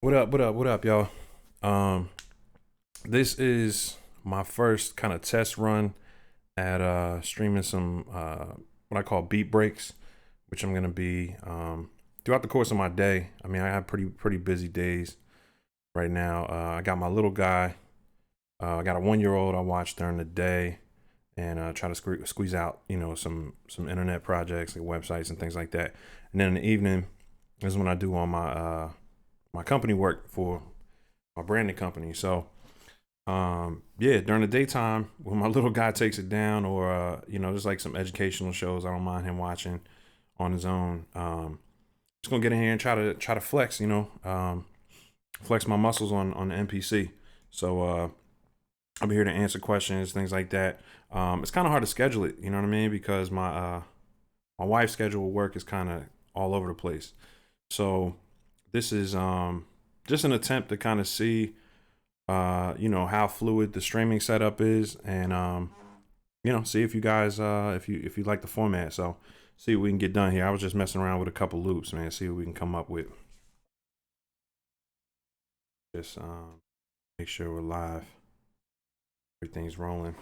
What up? What up? What up, y'all? Um, this is my first kind of test run at streaming some what I call beat breaks, which I'm gonna be throughout the course of my day. I mean, I have pretty busy days right now. I got my little guy. I got a 1 year old I watch during the day and try to squeeze out some internet projects like websites and things like that. And then in the evening is when I do all my company work for my branding company. So yeah, during the daytime when my little guy takes it down, or just like some educational shows I don't mind him watching on his own. Just gonna get in here and try to flex, flex my muscles on the MPC. So I'll be here to answer questions, things like that. It's kind of hard to schedule it, you know what I mean, because my wife's schedule of work is kind of all over the place. So this is just an attempt to kind of see how fluid the streaming setup is, and see if you guys if you like the format. So see what we can get done here. I was just messing around with a couple loops, man. See what we can come up with. Just make sure we're live. Everything's rolling.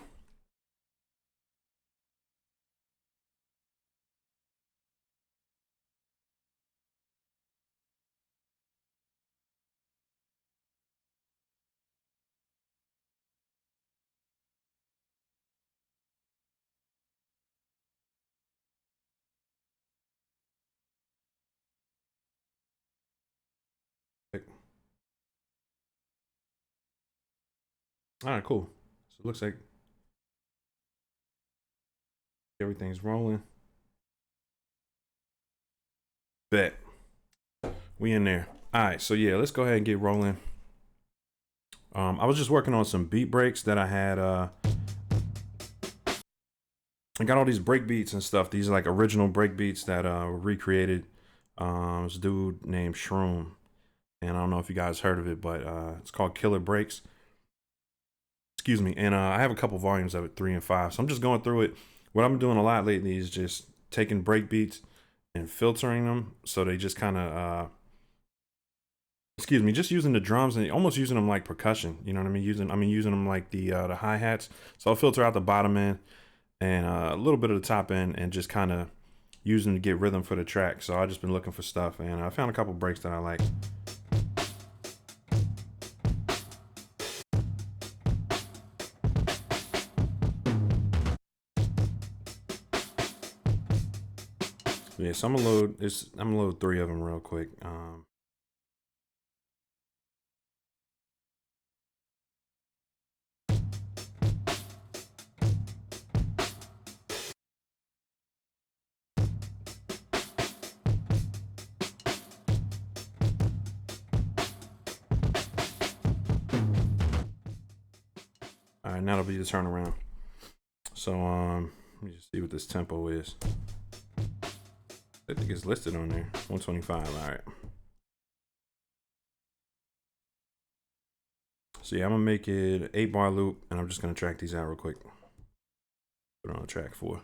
All right, cool. So it looks like everything's rolling. Bet. We in there. All right, so yeah, let's go ahead and get rolling. I was just working on some beat breaks that I had. I got all these break beats and stuff. These are like original break beats that were recreated. This dude named Shroom, and I don't know if you guys heard of it, but it's called Killer Breaks. Excuse me. And I have a couple volumes of it, 3 and 5. So I'm just going through it. What I'm doing a lot lately is just taking break beats and filtering them so they just kind of just using the drums and almost using them like percussion. You know what I mean? Using them like the hi-hats. So I'll filter out the bottom end and a little bit of the top end, and just kind of using to get rhythm for the track. So I've just been looking for stuff, and I found a couple breaks that I like. Yeah, so I'm gonna load 3 of them real quick. All right, now it'll be the turnaround. So let me just see what this tempo is. I think it's listed on there. 125. All right. So yeah, I'm gonna make it an 8-bar loop, and I'm just gonna track these out real quick. Put it on track 4.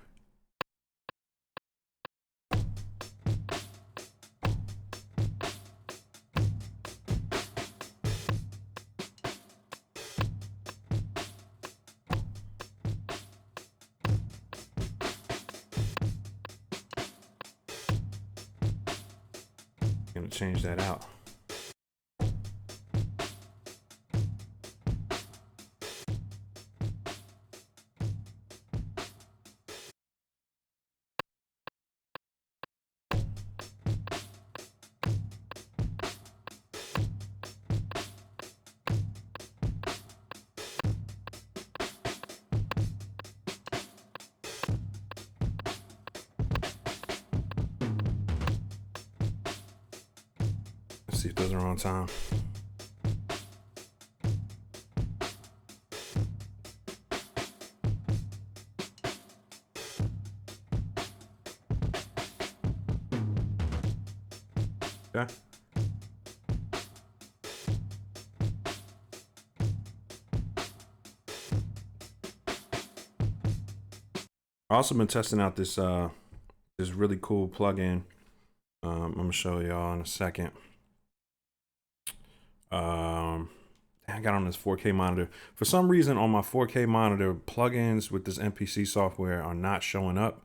Gonna change that out. Let's see if those are on time. Okay. I've also been testing out this this really cool plugin. I'm gonna show y'all in a second. I got on this 4K monitor. For some reason, on my 4K monitor, plugins with this MPC software are not showing up.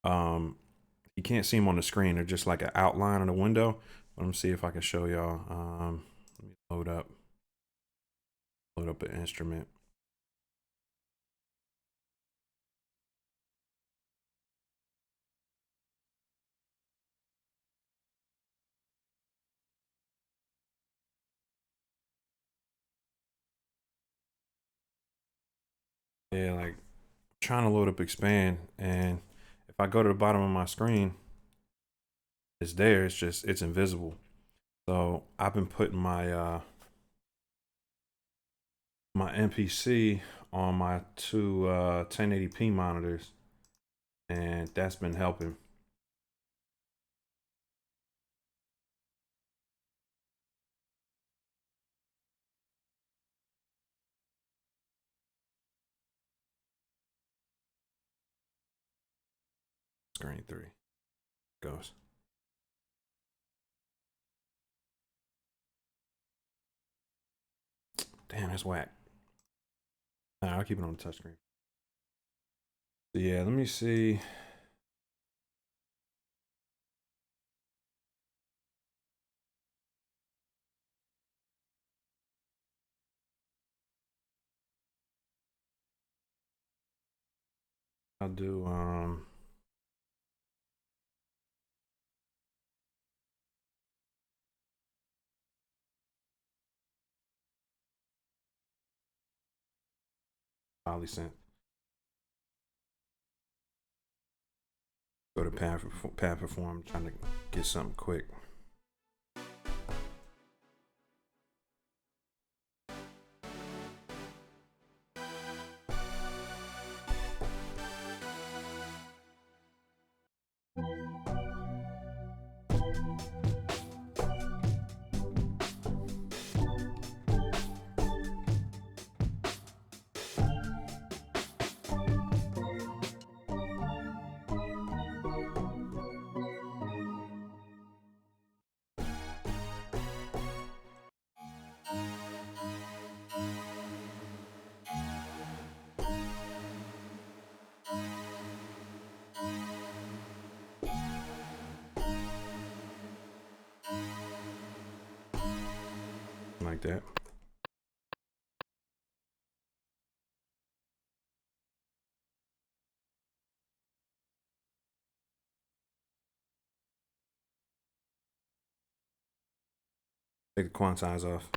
You can't see them on the screen. They're just like an outline on the window. But let me see if I can show y'all. Let me load up an instrument. Yeah, like trying to load up expand, and if I go to the bottom of my screen, it's there. It's just it's invisible. So I've been putting my my MPC on my two 1080p monitors, and that's been helping. Screen 3 goes. Damn, that's whack. All right, I'll keep it on the touchscreen. So yeah, let me see. I'll do polysynth. Go to pad perform, trying to get something quick. Like that. Take the quantize off.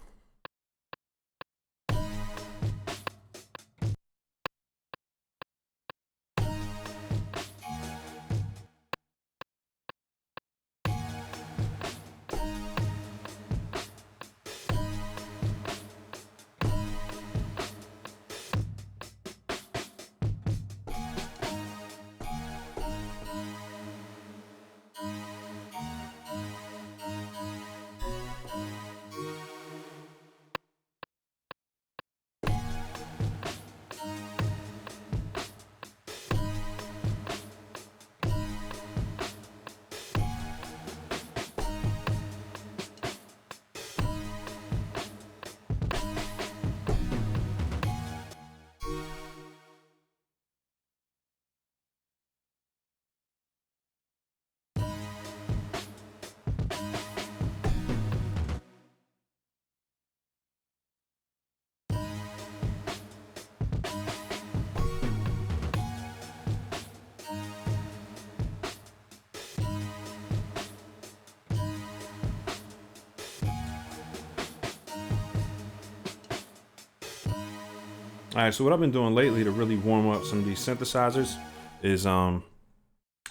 All right, so what I've been doing lately to really warm up some of these synthesizers is I've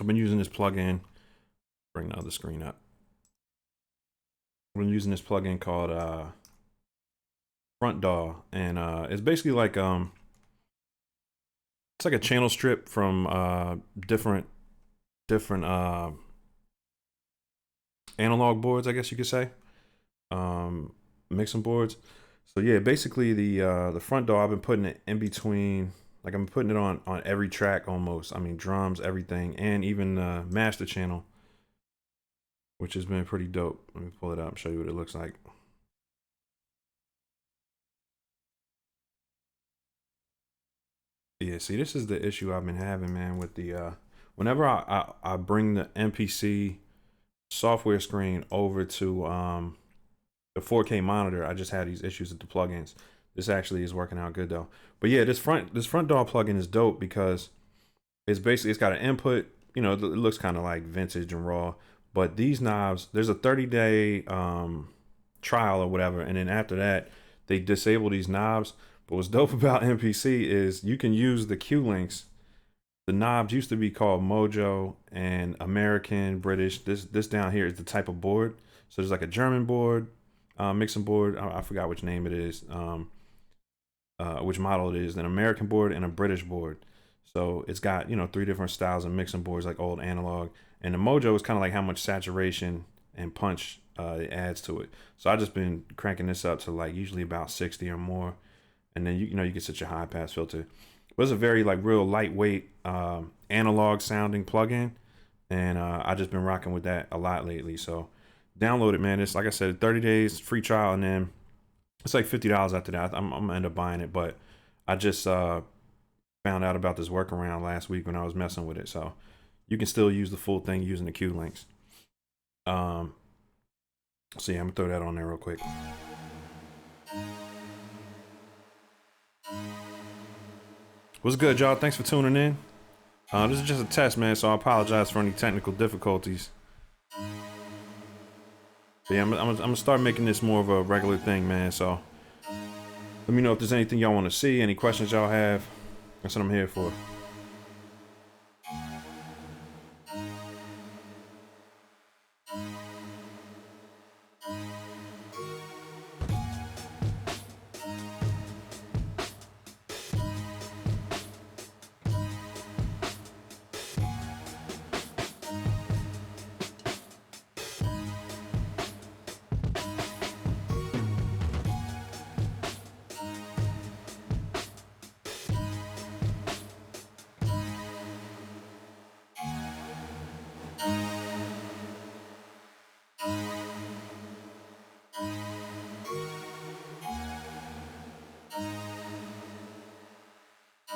been using this plugin. Bring the other screen up. I've been using this plugin called Front DAW, and it's basically like it's like a channel strip from different analog boards, I guess you could say, mixing boards. So yeah, basically the front DAW, I've been putting it in between, like I'm putting it on every track almost. I mean, drums, everything, and even the master channel, which has been pretty dope. Let me pull it up and show you what it looks like. Yeah, see, this is the issue I've been having, man, with the whenever I bring the MPC software screen over to the 4K monitor, I just had these issues with the plugins. This actually is working out good though. But yeah, this front door plugin is dope because it's got an input, you know, it looks kind of like vintage and raw, but these knobs, there's a 30-day trial or whatever, and then after that they disable these knobs. But what's dope about MPC is you can use the Q links. The knobs used to be called Mojo and American, British. This down here is the type of board. So there's like a German board, mixing board. I forgot which name it is, which model it is. An American board and a British board. So it's got, you know, 3 different styles of mixing boards, like old analog. And the Mojo is kind of like how much saturation and punch it adds to it. So I just been cranking this up to like usually about 60 or more, and then you know you can set your high pass filter. But it's a very like real lightweight analog sounding plugin, and I just been rocking with that a lot lately. So download it, man. It's like I said, 30 days free trial, and then it's like $50 after that. I'm gonna end up buying it, but I just found out about this workaround last week when I was messing with it. So you can still use the full thing using the Q links. So yeah, I'm gonna throw that on there real quick. What's good, y'all? Thanks for tuning in. This is just a test, man, so I apologize for any technical difficulties. But yeah, I'm gonna start making this more of a regular thing, man. So let me know if there's anything y'all want to see, any questions y'all have. That's what I'm here for.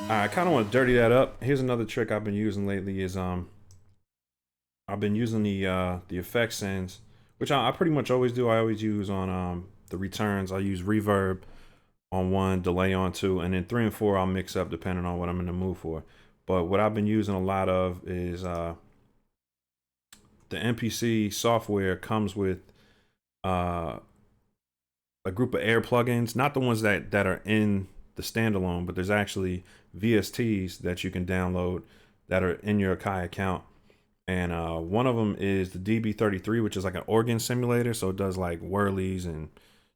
I kind of want to dirty that up. Here's another trick I've been using lately is I've been using the effect sends, which I pretty much always do. I always use on the returns. I use reverb on 1, delay on 2, and then 3 and 4 I'll mix up depending on what I'm in the mood for. But what I've been using a lot of is the MPC software comes with a group of air plugins, not the ones that are in the standalone, but there's actually VSTs that you can download that are in your Akai account. And one of them is the DB33, which is like an organ simulator. So it does like whirlies and,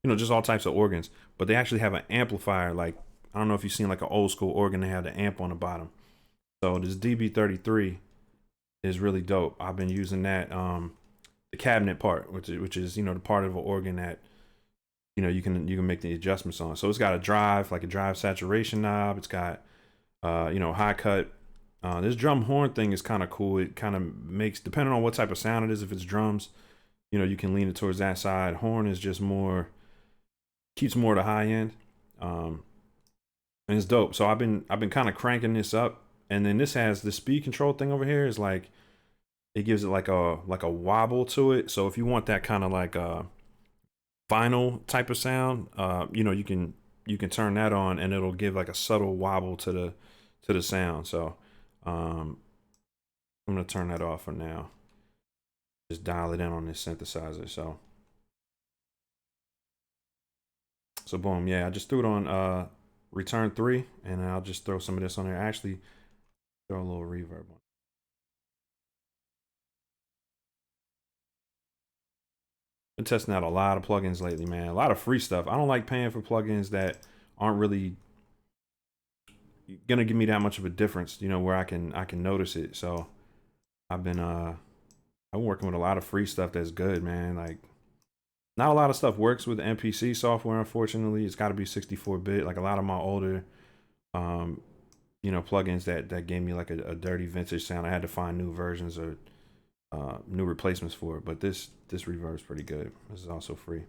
you know, just all types of organs. But they actually have an amplifier. Like, I don't know if you've seen like an old school organ, they have the amp on the bottom. So this DB33 is really dope. I've been using that, the cabinet part, which is, you know, the part of an organ that, you know, you can make the adjustments on. So it's got a drive, like a drive saturation knob. It's got, you know, high cut. This drum horn thing is kind of cool. It kind of makes, depending on what type of sound it is, if it's drums, you know, you can lean it towards that side. Horn is just more, keeps more the high end. And it's dope. So I've been kind of cranking this up. And then this has the speed control thing over here is like, it gives it like a wobble to it. So if you want that kind of like vinyl type of sound, you know, you can turn that on and it'll give like a subtle wobble to the sound. So I'm gonna turn that off for now. Just dial it in on this synthesizer. So boom, yeah, I just threw it on return 3, and I'll just throw some of this on there. Actually throw a little reverb on. Been testing out a lot of plugins lately, man. A lot of free stuff. I don't like paying for plugins that aren't really gonna give me that much of a difference, you know, where I can notice it. So I've been working with a lot of free stuff that's good, man. Like, not a lot of stuff works with MPC software, unfortunately. It's got to be 64-bit. Like a lot of my older you know, plugins that gave me like a dirty vintage sound, I had to find new versions or new replacements for it. But this reverb is pretty good. This is also free.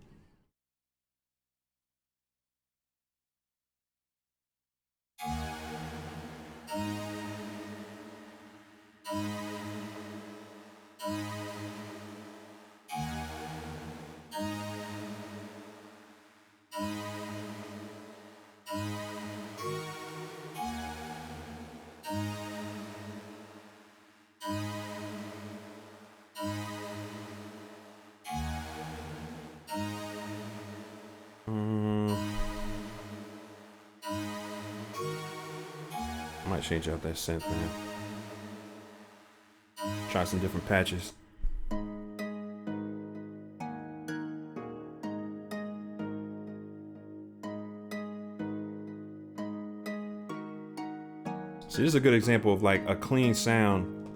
I might change out that synth, man. Try some different patches. See, this is a good example of like a clean sound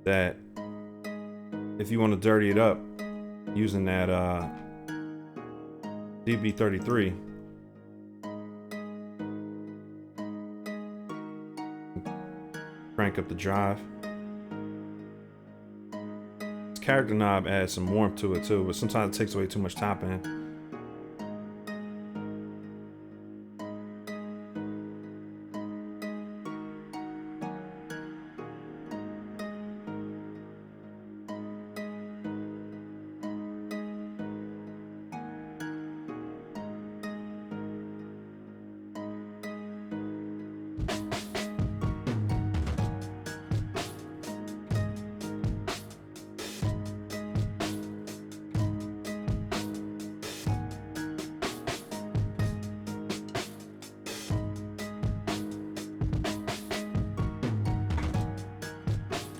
that if you want to dirty it up using that DB33, crank up the drive. This character knob adds some warmth to it too, but sometimes it takes away too much top end.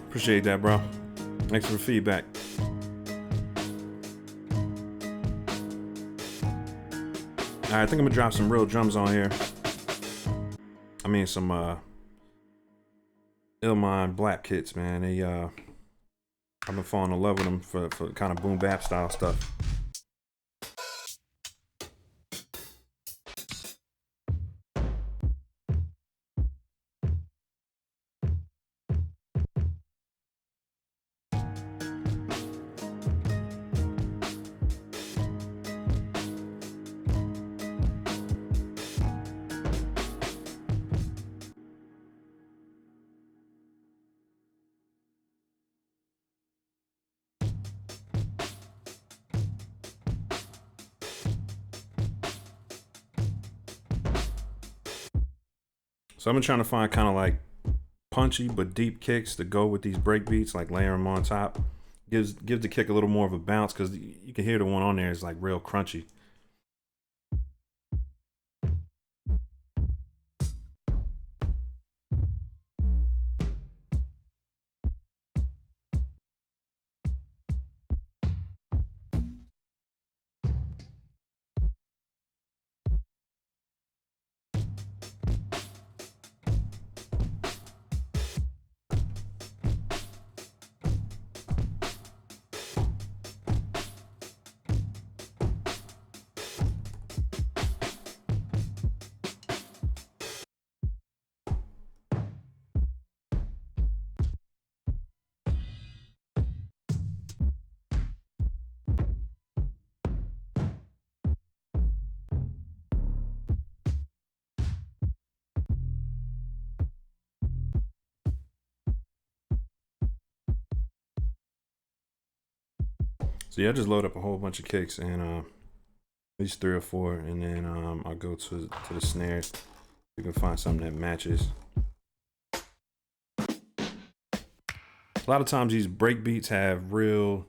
Appreciate that, bro. Thanks for the feedback. All right, I think I'm gonna drop some real drums on here. I mean, some Illmind Black kits, man. They I've been falling in love with them for kind of boom bap style stuff. So I've been trying to find kind of like punchy but deep kicks to go with these break beats, like layer them on top. Gives the kick a little more of a bounce because you can hear the one on there is like real crunchy. So yeah, I just load up a whole bunch of kicks and at least 3 or 4, and then I'll go to the snares. You can find something that matches. A lot of times these break beats have real,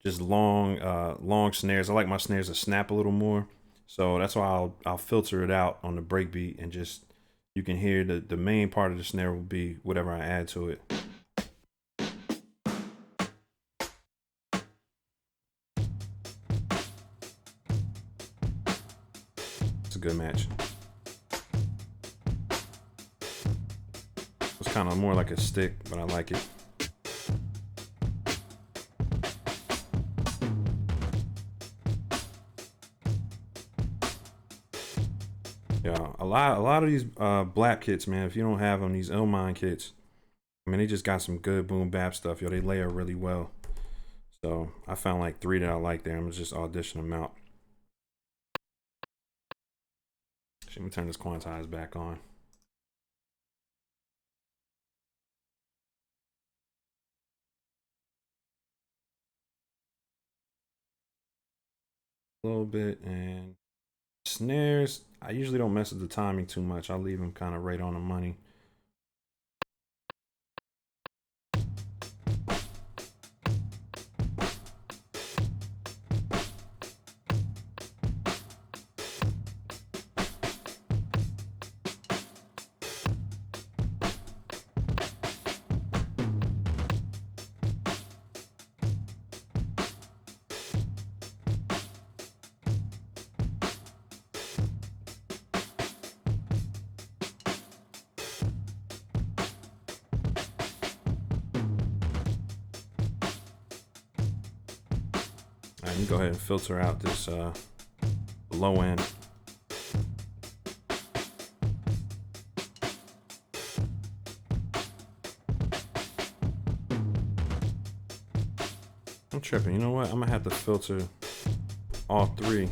just long snares. I like my snares to snap a little more, so that's why I'll filter it out on the break beat and just you can hear the main part of the snare will be whatever I add to it. It's a good match. It's kind of more like a stick, but I like it. Yeah, a lot of these black kits, man, if you don't have them, these Illmind kits, I mean, they just got some good boom bap stuff, yo. They layer really well. So I found like 3 that I like there. I'm just auditioning them out. Let me turn this quantize back on. a little bit. And snares, I usually don't mess with the timing too much. I leave them kind of right on the money. All right, let me go ahead and filter out this low end. I'm tripping. You know what? I'm gonna have to filter all three.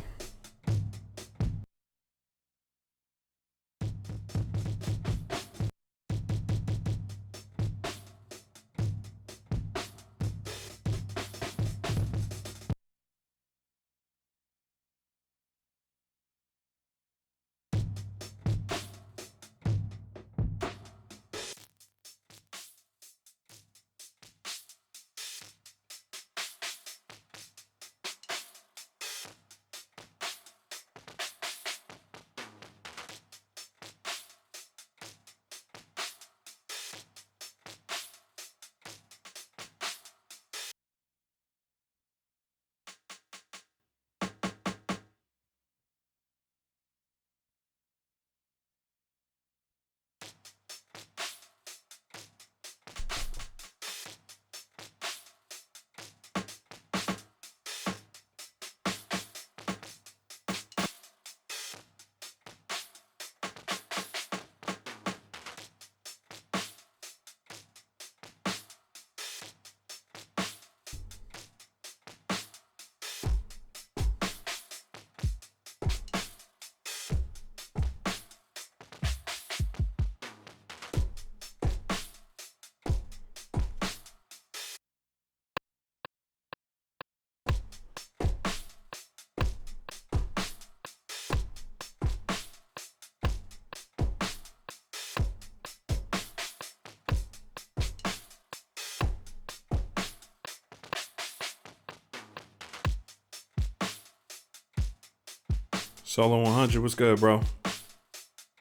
Solo 100, what's good, bro?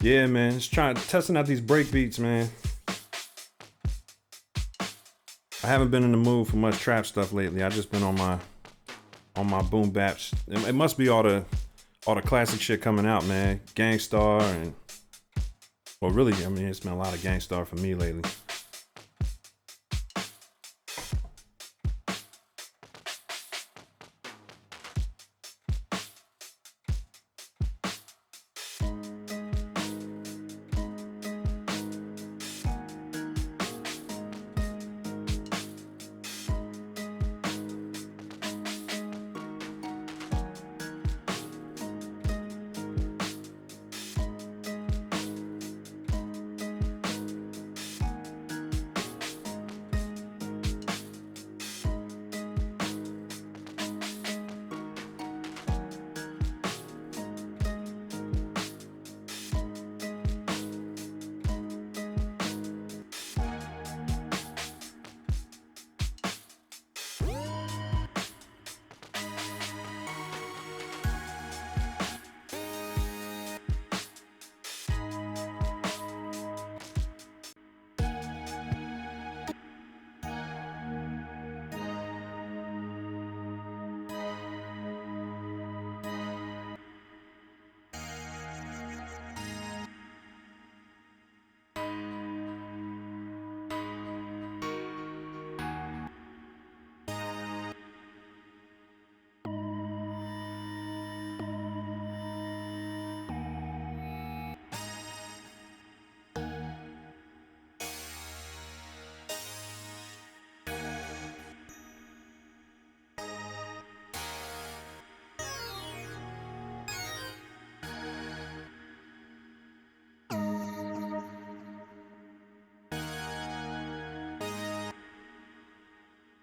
Yeah, man, just testing out these break beats, man. I haven't been in the mood for much trap stuff lately. I just been on my boom baps. It must be all the classic shit coming out, man. Gangstar and, well, really, I mean, it's been a lot of Gangstar for me lately.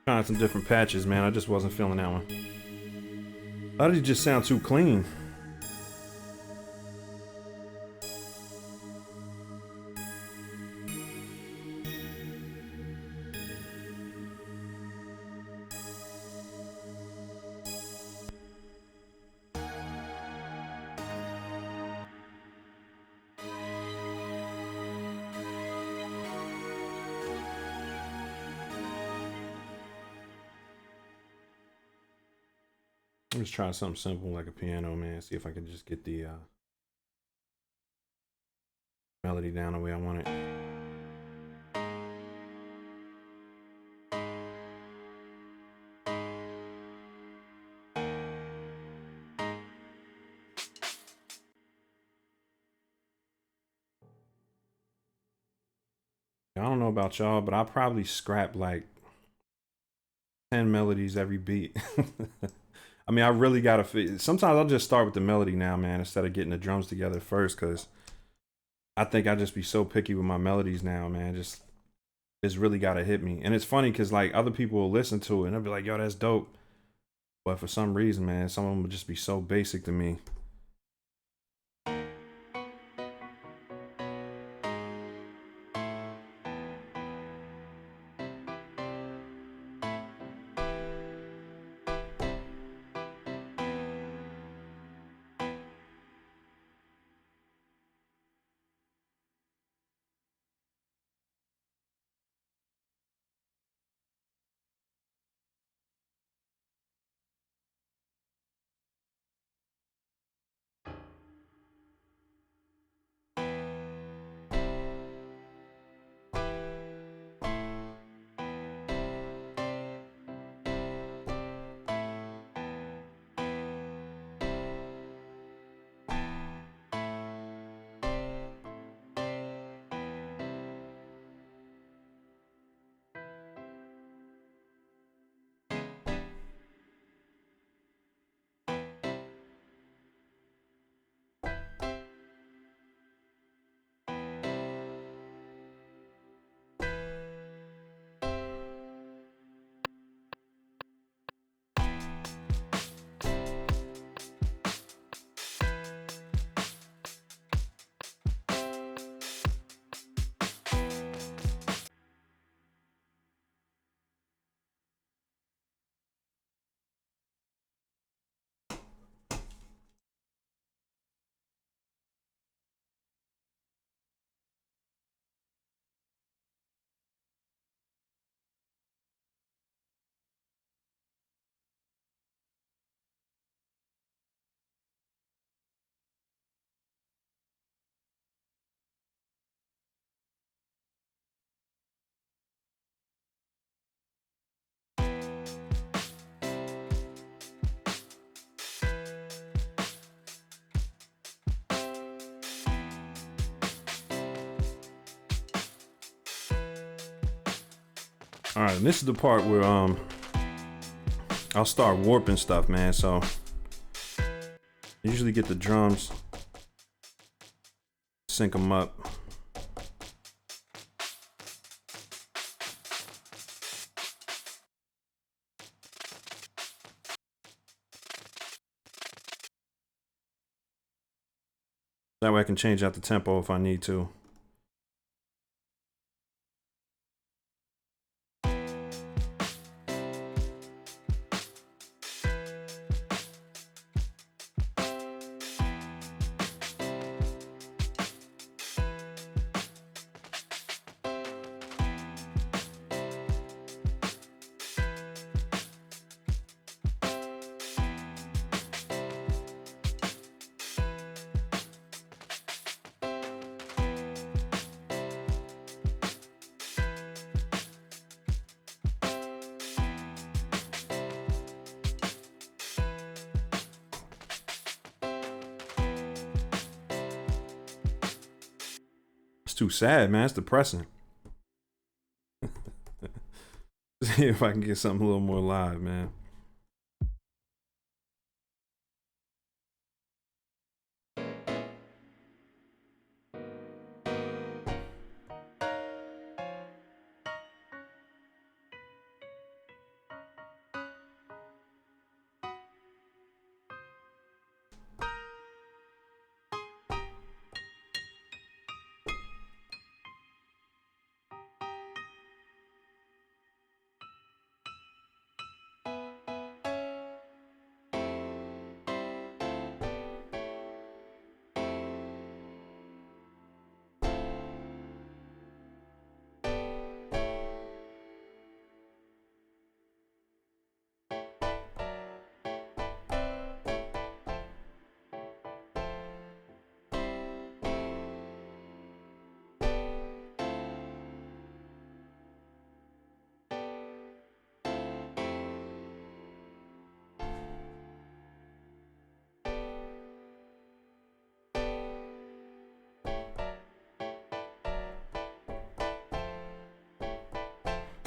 Trying some different patches, man. I just wasn't feeling that one. Why did it just sound too clean? I'm just trying something simple like a piano, man. See if I can just get the melody down the way I want it. I don't know about y'all, but I probably scrap like 10 melodies every beat. I mean, I really gotta fit. Sometimes I'll just start with the melody now, man, instead of getting the drums together first, because I think I just be so picky with my melodies now, man. Just it's really gotta hit me. And it's funny because like other people will listen to it and they'll be like, yo, that's dope. But for some reason, man, some of them would just be so basic to me. All right, and this is the part where I'll start warping stuff, man. So I usually get the drums, sync them up. That way I can change out the tempo if I need to. It's too sad, man. It's depressing. See if I can get something a little more live, man.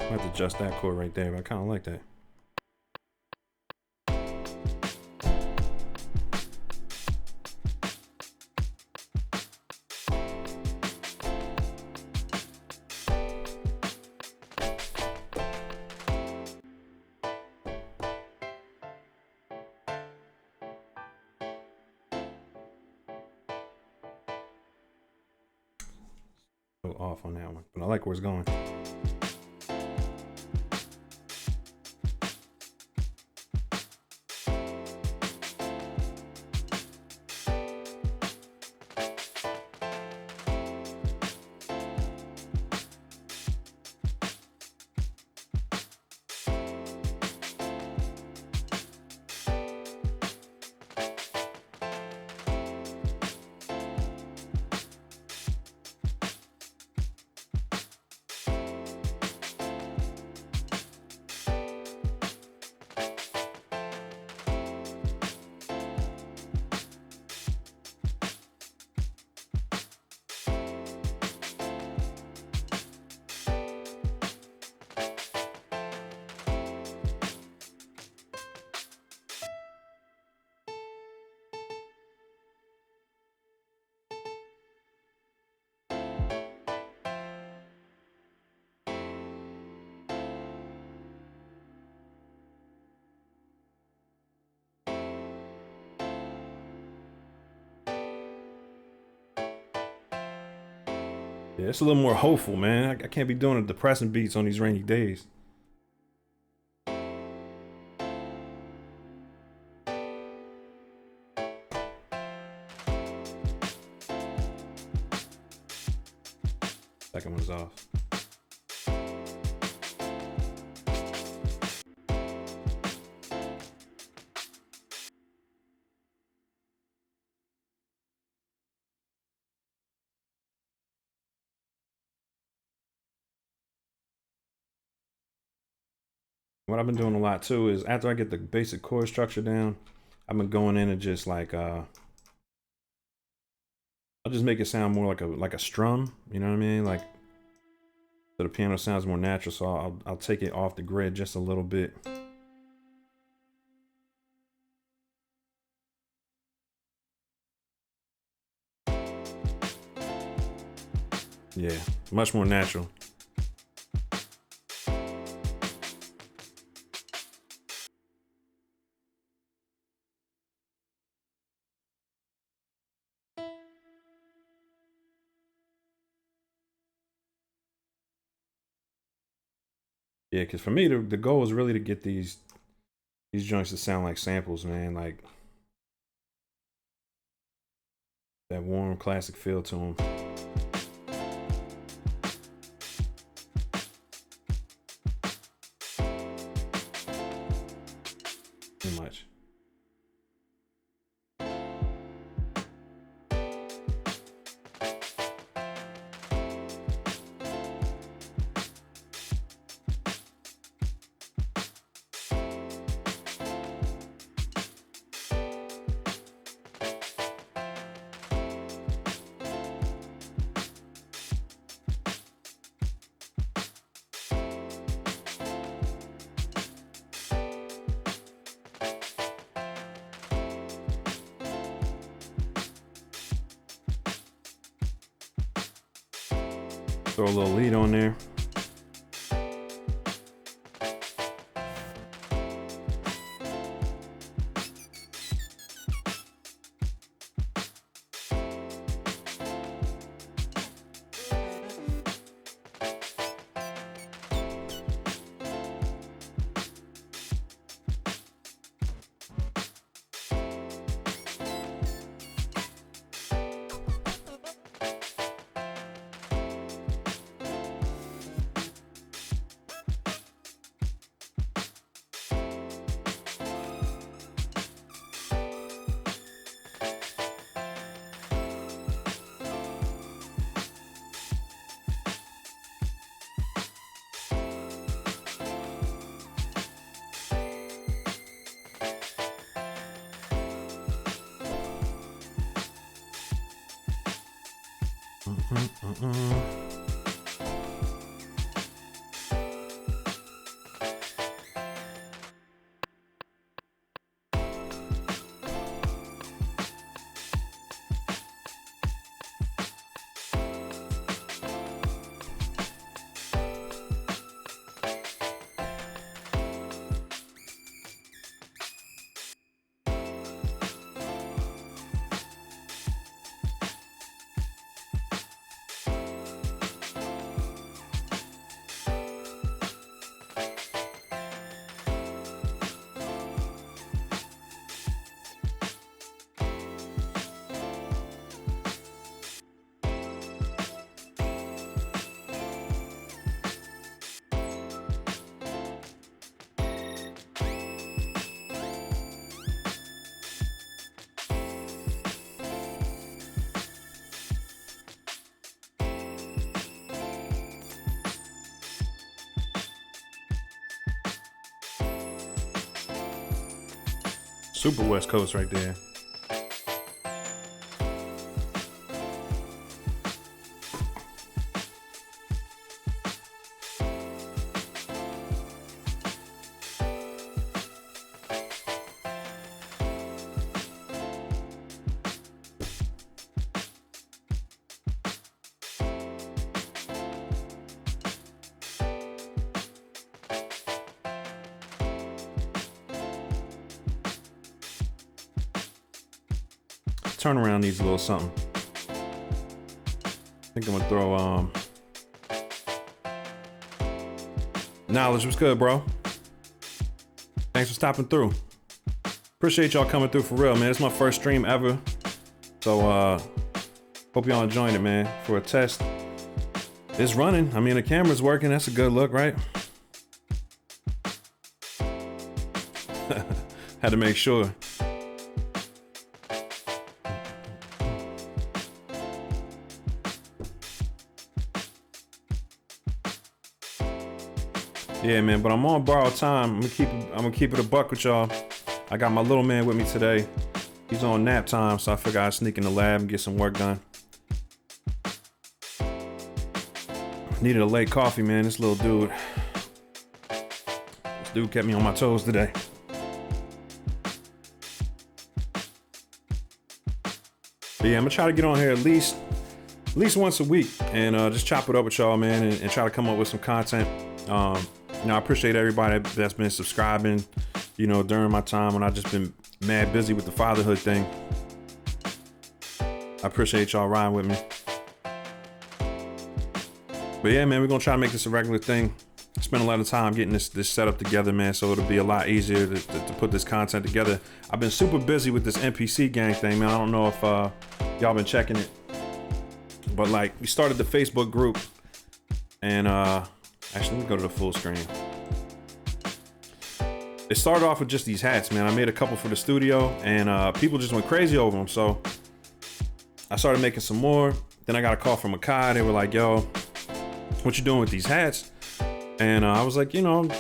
I have to adjust that chord right there, but I kind of like that. Off on that one, but I like where it's going. Yeah, it's a little more hopeful, man. I can't be doing the depressing beats on these rainy days. Second one's off. What I've been doing a lot too is after I get the basic chord structure down, I've been going in and just like I'll just make it sound more like a strum, you know what I mean? Like so the piano sounds more natural, so I'll take it off the grid just a little bit. Yeah, much more natural. Yeah, because for me, the goal is really to get these joints to sound like samples, man. Like that warm classic feel to them. Too much. Throw a little lead on there. Super West Coast right there. Turnaround needs a little something. I think I'm gonna throw Knowledge. What's good, bro? Thanks for stopping through. Appreciate y'all coming through for real, man. It's my first stream ever, so hope y'all enjoying it, man. For a test, it's running. I mean, the camera's working. That's a good look, right? Had to make sure. Yeah, man, but I'm on borrowed time. I'm gonna keep it a buck with y'all. I got my little man with me today. He's on nap time, so I figured I'd sneak in the lab and get some work done. Needed a late coffee, man. This little dude. This dude kept me on my toes today. But yeah, I'm gonna try to get on here at least once a week and just chop it up with y'all, man, and try to come up with some content. You know, I appreciate everybody that's been subscribing, you know, during my time when I've just been mad busy with the fatherhood thing. I appreciate y'all riding with me. But yeah, man, we're gonna try to make this a regular thing. Spend a lot of time getting this set up together, man, so it'll be a lot easier to put this content together. I've been super busy with this MPC gang thing, man. I don't know if y'all been checking it, but like, we started the Facebook group, and actually, let me go to the full screen. It started off with just these hats, man. I made a couple for the studio, and people just went crazy over them. So I started making some more. Then I got a call from Akai. They were like, yo, what you doing with these hats? And I was like, you know,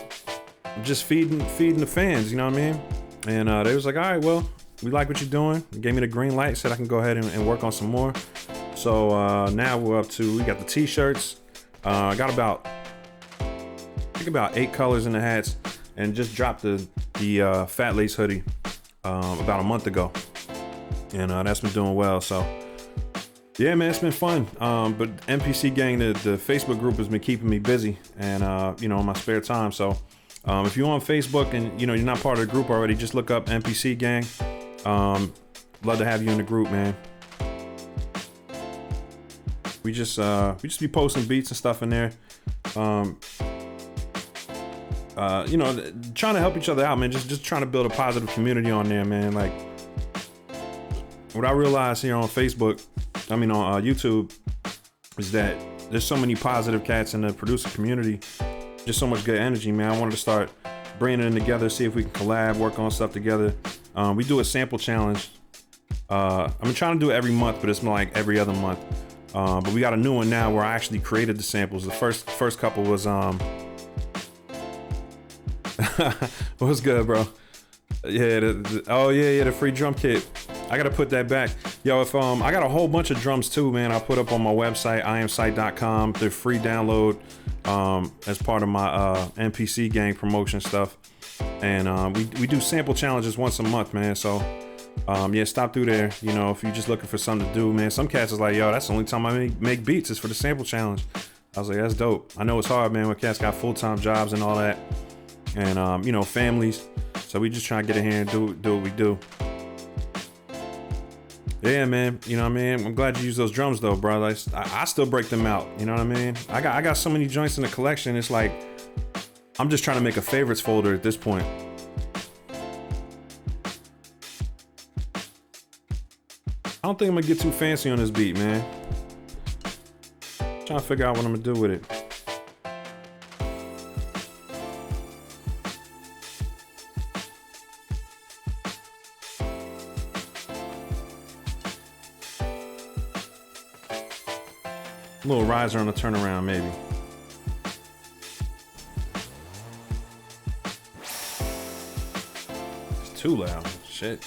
I'm just feeding the fans, you know what I mean? And they was like, all right, well, we like what you're doing. They gave me the green light, said I can go ahead and work on some more. So now we're up to, we got the t-shirts. I got about 8 colors in the hats, and just dropped the fat lace hoodie about a month ago, and that's been doing well. So yeah, man, it's been fun. But MPC gang, the Facebook group has been keeping me busy, and you know, in my spare time. So if you're on Facebook and you know you're not part of the group already, just look up MPC gang. Love to have you in the group, man. We just be posting beats and stuff in there. You know, trying to help each other out, man. Just trying to build a positive community on there, man. Like, what I realized here on Facebook, I mean on YouTube, is that there's so many positive cats in the producer community. Just so much good energy, man. I wanted to start bringing them together, see if we can collab, work on stuff together. We do a sample challenge. I'm trying to do it every month, but it's more like every other month. But we got a new one now where I actually created the samples. The first couple was what's good, bro? Yeah, the free drum kit. I gotta put that back. Yo, if I got a whole bunch of drums too, man. I'll put up on my website, iamsite.com. They're free download as part of my MPC gang promotion stuff. And we do sample challenges once a month, man. So yeah, stop through there. You know, if you're just looking for something to do, man. Some cats is like, yo, that's the only time I make beats is for the sample challenge. I was like, that's dope. I know it's hard, man, when cats got full-time jobs and all that. And you know, families. So we just try to get in here and do what we do. Yeah, man. You know what I mean? I'm glad you use those drums though, bro. Like, I still break them out. You know what I mean? I got so many joints in the collection. It's like I'm just trying to make a favorites folder at this point. I don't think I'm gonna get too fancy on this beat, man. Trying to figure out what I'm gonna do with it. A little riser on the turnaround, maybe. It's too loud. Shit.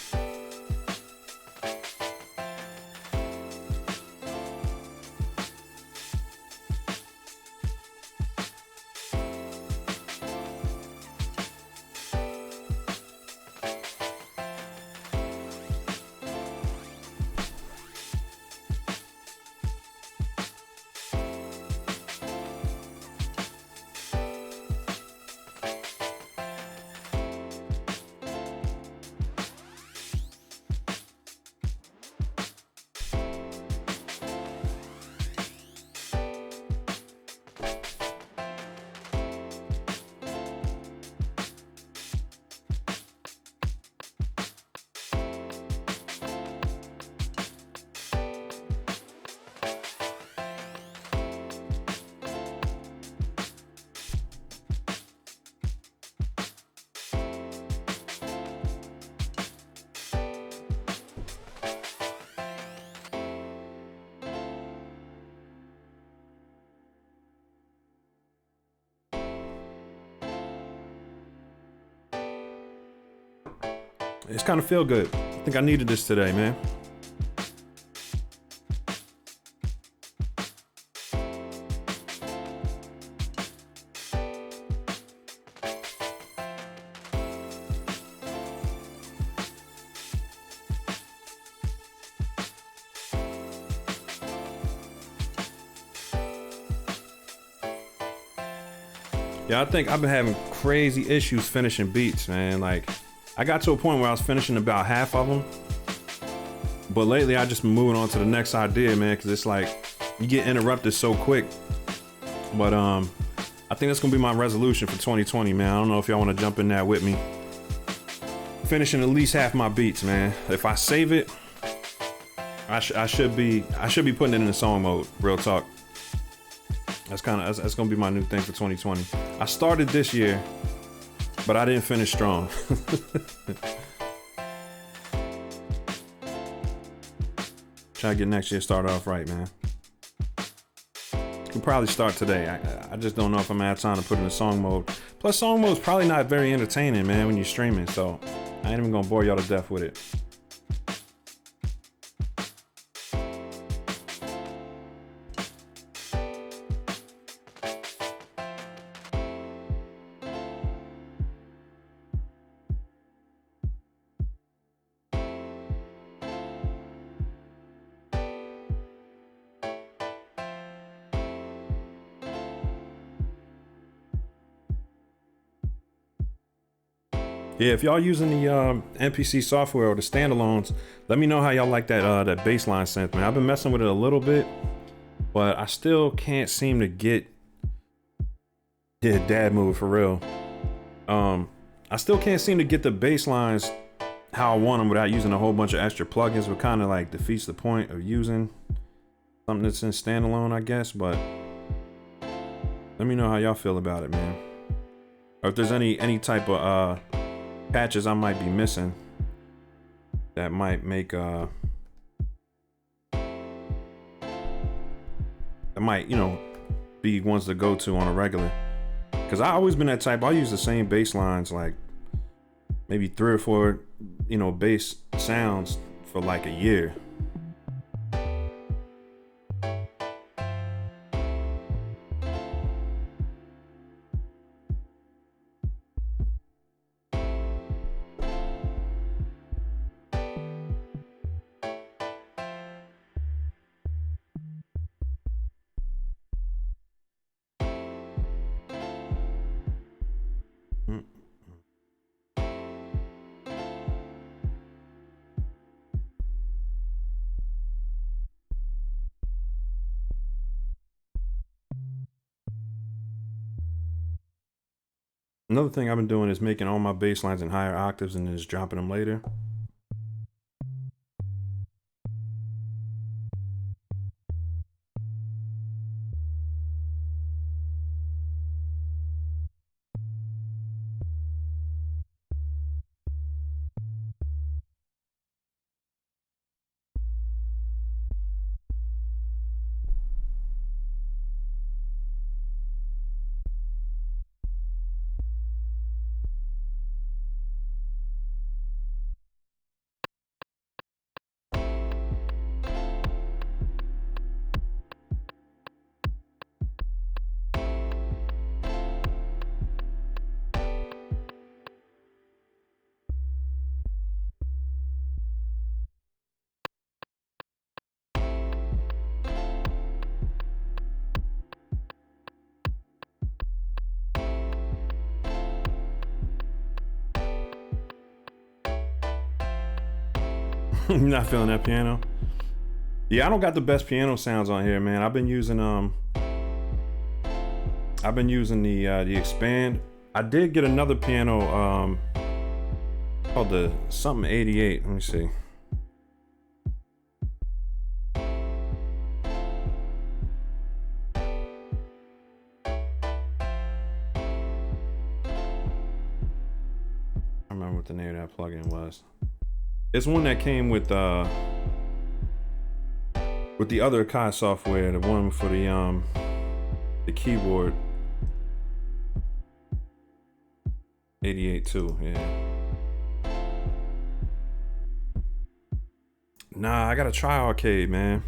It's kind of feel good. I think I needed this today, man. Yeah, I think I've been having crazy issues finishing beats, man. Like, I got to a point where I was finishing about half of them, but lately I just been moving on to the next idea, man, because it's like you get interrupted so quick. But I think that's gonna be my resolution for 2020, man. I don't know if y'all want to jump in that with me. Finishing at least half my beats, man. If I save it, I should be putting it in the song mode. Real talk. That's gonna be my new thing for 2020. I started this year, but I didn't finish strong. Try to get next year started off right, man. Can probably start today. I just don't know if I'm gonna have time to put it in song mode. Plus, song mode's probably not very entertaining, man, when you're streaming. So I ain't even gonna bore y'all to death with it. Yeah, if y'all using the MPC software or the standalones, let me know how y'all like that baseline synth, man. I've been messing with it a little bit, but I still can't seem to get dad move for real. I still can't seem to get the bass lines how I want them without using a whole bunch of extra plugins, which kind of like defeats the point of using something that's in standalone, I guess. But let me know how y'all feel about it, man. Or if there's any type of patches I might be missing that might make that might, you know, be ones to go to on a regular. Cause I always been that type. I'll use the same bass lines, like maybe 3 or 4, you know, bass sounds for like a year. Another thing I've been doing is making all my bass lines in higher octaves and then just dropping them later. You're not feeling that piano? Yeah, I don't got the best piano sounds on here, man. I've been using the Expand. I did get another piano called the something 88. Let me see. I remember what the name of that plugin was. It's one that came with the other Akai software, the one for the keyboard. 88 too, yeah. Nah, I gotta try Arcade, man.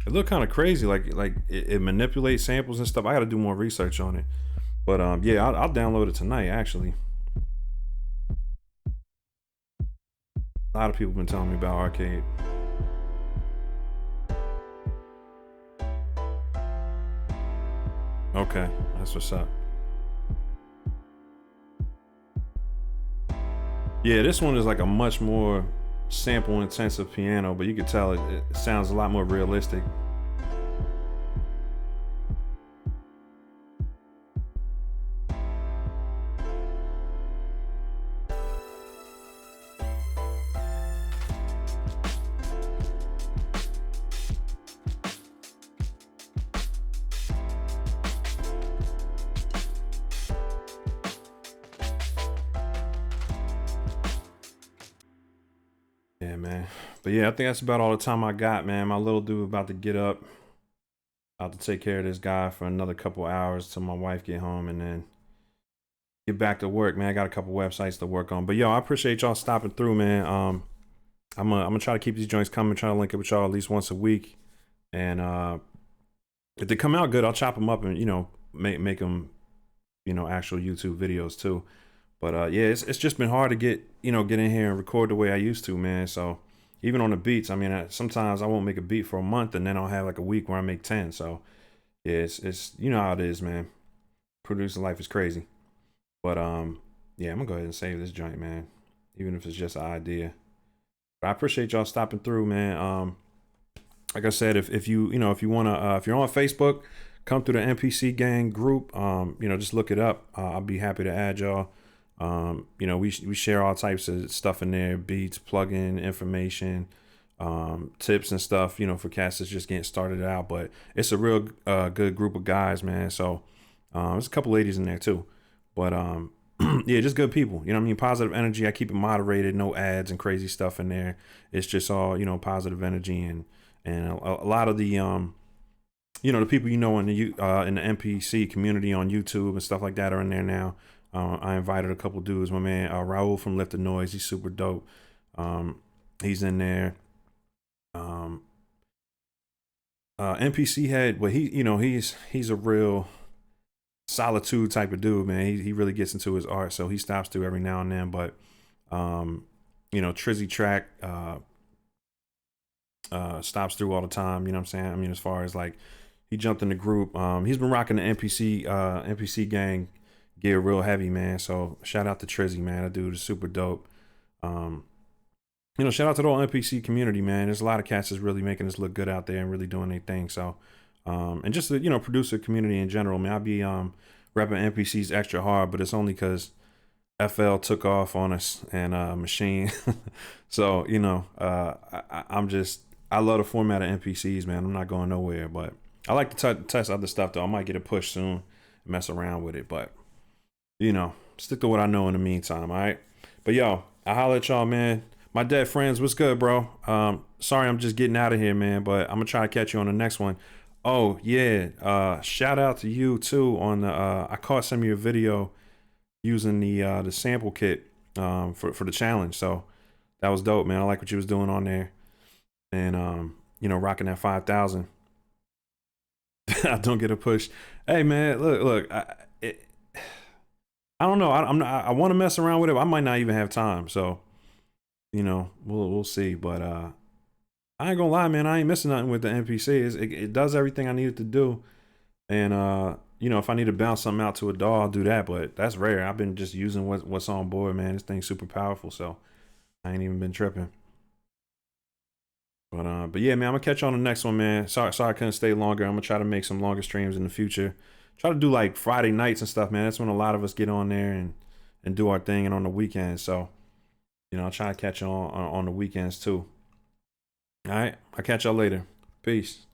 It looked kind of crazy, like it manipulates samples and stuff. I gotta do more research on it. But yeah, I'll download it tonight, actually. A lot of people been telling me about Arcade. Okay, that's what's up. Yeah, this one is like a much more sample intensive piano, but you can tell it sounds a lot more realistic. Yeah, man. But yeah, I think that's about all the time I got, man. My little dude about to get up. About to take care of this guy for another couple hours till my wife get home and then get back to work, man. I got a couple websites to work on. But yo, I appreciate y'all stopping through, man. I'm gonna try to keep these joints coming, try to link up with y'all at least once a week. And if they come out good, I'll chop them up and, you know, make them, you know, actual YouTube videos too. But yeah, it's just been hard to get in here and record the way I used to, man. So even on the beats, I mean, sometimes I won't make a beat for a month and then I'll have like a week where I make 10. So yeah, it's you know how it is, man. Producing life is crazy. But yeah, I'm gonna go ahead and save this joint, man. Even if it's just an idea. But I appreciate y'all stopping through, man. Like I said, if you wanna if you're on Facebook, come through the MPC gang group. You know, just look it up. I'll be happy to add y'all. You know, we share all types of stuff in there, beats, plugin information, tips and stuff, you know, for cats that's just getting started out. But it's a real good group of guys, man. So there's a couple ladies in there too. But yeah, just good people. You know what I mean? Positive energy. I keep it moderated, no ads and crazy stuff in there. It's just all, you know, positive energy and a lot of the you know, the people you know in the NPC community on YouTube and stuff like that are in there now. I invited a couple dudes. My man Raul from Lift the Noise, he's super dope. He's in there. NPC head, but he's a real solitude type of dude, man. He really gets into his art, so he stops through every now and then. But you know, Trizzy Track stops through all the time. You know what I'm saying? I mean, as far as like, he jumped in the group. He's been rocking the NPC gang gear real heavy, man. So shout out to Trizzy, man. That dude is super dope. You know, shout out to the whole NPC community, man. There's a lot of cats that's really making us look good out there and really doing their thing. So, and just the, you know, producer community in general, man. I'll be repping NPCs extra hard, but it's only because FL took off on us and Machine. So, you know, I love the format of NPCs, man. I'm not going nowhere, but I like to test other stuff though. I might get a push soon, mess around with it, but you know, stick to what I know in the meantime. All right. But yo, I'll holler at y'all, man. My dead friends, what's good, bro? Sorry, I'm just getting out of here, man, but I'm gonna try to catch you on the next one. Oh yeah, shout out to you too on the I caught some of your video using the sample kit for the challenge. So that was dope, man. I like what you was doing on there. And you know, rocking that 5,000. I don't get a push. Hey man, look, I don't know. I want to mess around with it. I might not even have time. So, you know, we'll see. But I ain't gonna lie, man. I ain't missing nothing with the NPC. It does everything I needed to do. And you know, if I need to bounce something out to a DAW, I'll do that. But that's rare. I've been just using what's on board, man. This thing's super powerful, so I ain't even been tripping. But yeah, man, I'm gonna catch you on the next one, man. Sorry I couldn't stay longer. I'm gonna try to make some longer streams in the future. Try to do like Friday nights and stuff, man. That's when a lot of us get on there and do our thing, and on the weekends. So, you know, I'll try to catch you on the weekends too. All right, I'll catch y'all later. Peace.